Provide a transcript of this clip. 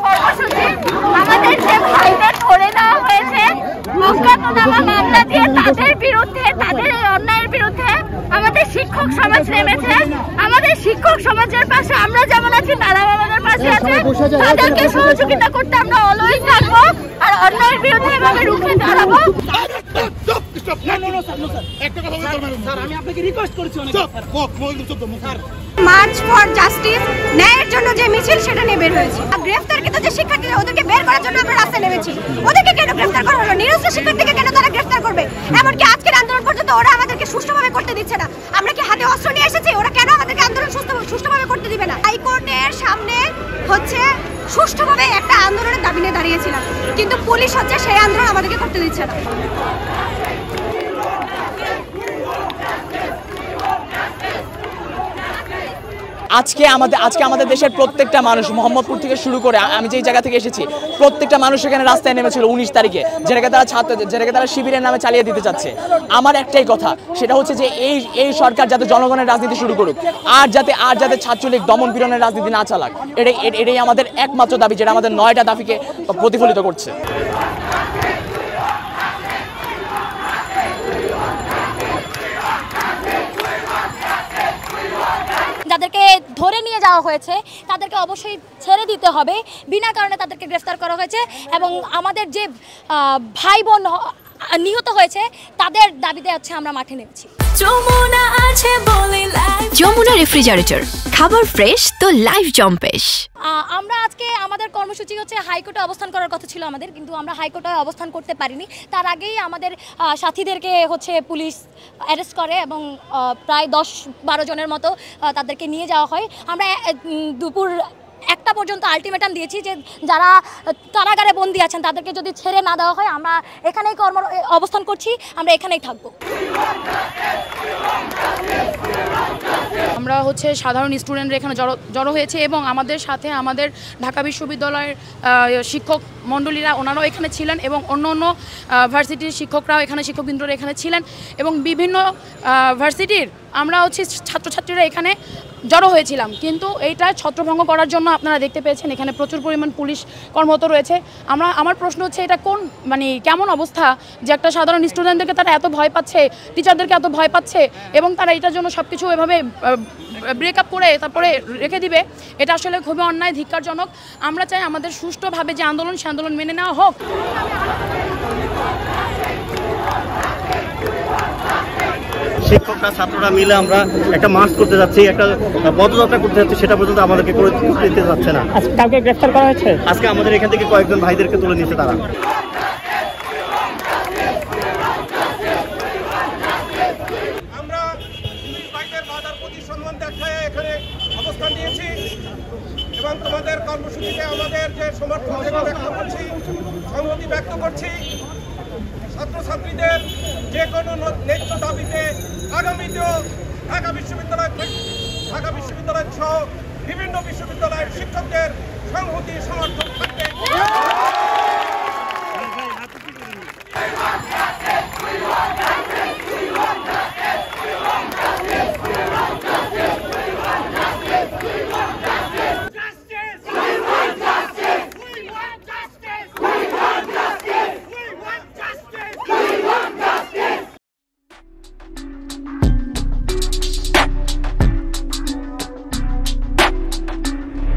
কর্মসূচি আমাদের যে ভাইদের ধরে নেওয়া হয়েছে অজ্ঞাতনামা মামলা দিয়ে তাদের বিরুদ্ধে, তাদের এই অন্যায়ের বিরুদ্ধে আমাদের শিক্ষক সমাজ নেমেছে। আমাদের শিক্ষক সমাজের পাশে আমরা যেমন আছি তারাও আমাদের পাশে আছে। তাদেরকে সহযোগিতা করতে আমরা অলওয়েজ থাকবো আর অন্যায়ের বিরুদ্ধে এভাবে রুখে দাঁড়াবো। মার্চ ফর জাস্টিস, ন্যায়ের জন্য যে মিছিল সেটা নিয়ে বের হয়েছে। গ্রেফতারকৃত যে শিক্ষার্থীরা ওদেরকে বের করার জন্য আমরা রাস্তায় নেমেছি। ওদেরকে কেন গ্রেফতার করা হলো? নিরস্ত্র শিক্ষার্থীকে কেন তারা গ্রেফতার করবে? এমনকি আজকের আন্দোলন পর্যন্ত ওরা আমাদেরকে সুষ্ঠুভাবে করতে দিচ্ছে না। আমরা কি হাতে অস্ত্র নিয়ে এসেছি? ওরা কেন আমাদেরকে আন্দোলন সুষ্ঠুভাবে করতে দিবে না? হাইকোর্টের সামনে সুষ্ঠুভাবে একটা আন্দোলনের দাবি নিয়ে দাঁড়িয়েছিলাম, কিন্তু পুলিশ সেই আন্দোলন আমাদেরকে করতে দিচ্ছে না। আজকে আমাদের দেশের প্রত্যেকটা মানুষ, মোহাম্মদপুর থেকে শুরু করে আমি যেই জায়গা থেকে এসেছি, প্রত্যেকটা মানুষ এখানে রাস্তায় নেমেছিল 19 তারিখে, যেটাকে তারা শিবিরের নামে চালিয়ে দিতে চাচ্ছে। আমার একটাই কথা, সেটা হচ্ছে যে এই সরকার যাতে জনগণের রাজনীতি শুরু করুক, আর যাতে ছাত্রলীগ দমন পীড়নের রাজনীতি না চালাক, এটাই আমাদের একমাত্র দাবি, যেটা আমাদের 9টা দাবিকে প্রতিফলিত করছে। যাদেরকে ধরে নিয়ে যাওয়া হয়েছে তাদেরকে অবশ্যই ছেড়ে দিতে হবে। বিনা কারণে তাদেরকে গ্রেফতার করা হয়েছে এবং আমাদের যে ভাই বোন নিহত হয়েছে তাদের দাবিতে হচ্ছে আমরা মাঠে নেমেছি। যমুনা রেফ্রিজারেটর, খাবার ফ্রেশ তো লাইফ জম্পেশ। আমরা আজকে আমাদের কর্মসূচি হচ্ছে হাইকোর্টে অবস্থান করার কথা ছিল আমাদের, কিন্তু আমরা হাইকোর্টে অবস্থান করতে পারিনি। তার আগেই আমাদের সাথীদেরকে পুলিশ অ্যারেস্ট করে এবং প্রায় 10-12 জনের মতো তাদেরকে নিয়ে যাওয়া হয়। আমরা দুপুর 1টা পর্যন্ত আলটিমেটাম দিয়েছি যে যারা কারাগারে বন্দী আছেন তাদেরকে যদি ছেড়ে না দেওয়া হয় আমরা এখানেই অবস্থান করছি, আমরা এখানেই থাকবো। আমরা সাধারণ স্টুডেন্টরা এখানে জড়ো হয়েছে এবং আমাদের সাথে আমাদের ঢাকা বিশ্ববিদ্যালয়ের শিক্ষক মণ্ডলীরা ওনারাও এখানে ছিলেন এবং অন্য ভার্সিটির শিক্ষকরাও এখানে, শিক্ষকবৃন্দরা এখানে ছিলেন এবং বিভিন্ন ভার্সিটির আমরা ছাত্রছাত্রীরা এখানে জড়ো হয়েছিলাম। কিন্তু এইটা ছত্রভঙ্গ করার জন্য আপনারা দেখতে পেয়েছেন এখানে প্রচুর পরিমাণ পুলিশ কর্মরত রয়েছে। আমার প্রশ্ন হচ্ছে এটা কেমন অবস্থা যে একটা সাধারণ স্টুডেন্টদেরকে তারা এত ভয় পাচ্ছে, টিচারদেরকে এত ভয় পাচ্ছে এবং তারা এটার জন্য সব কিছু এভাবে ব্রেকআপ করে তারপরে রেখে দিবে। এটা আসলে খুবই অন্যায়, ধিক্কারজনক। আমরা চাই আমাদের সুষ্ঠুভাবে যে আন্দোলন, সে আন্দোলন মেনে নেওয়া হোক। শিক্ষকরা ছাত্ররা মিলে আমরা একটা মার্চ করতে যাচ্ছি, একটা পদযাত্রা করতে যাচ্ছি, সেটা পর্যন্ত আমাদেরকে করে দিতে যাচ্ছে না। কালকে গ্রেফতার করা হয়েছে, আজকে আমাদের এখান থেকে কয়েকজন ভাইদেরকে তুলে নিচ্ছে তারা। আমরা ভাইদের বাধার প্রতি সম্মান দেখায় এখানে অবস্থান নিয়েছি এবং তোমাদের কর্মসূচিতে আমাদের যে সমর্থন ব্যক্ত করছি, সংহতি ব্যক্ত করছি। ছাত্রছাত্রীদের যে কোনো ন্যায্য দাবিতে আগামীতেও ঢাকা বিশ্ববিদ্যালয় সহ বিভিন্ন বিশ্ববিদ্যালয়ের শিক্ষকদের সংহতি সমর্থন থাকবে।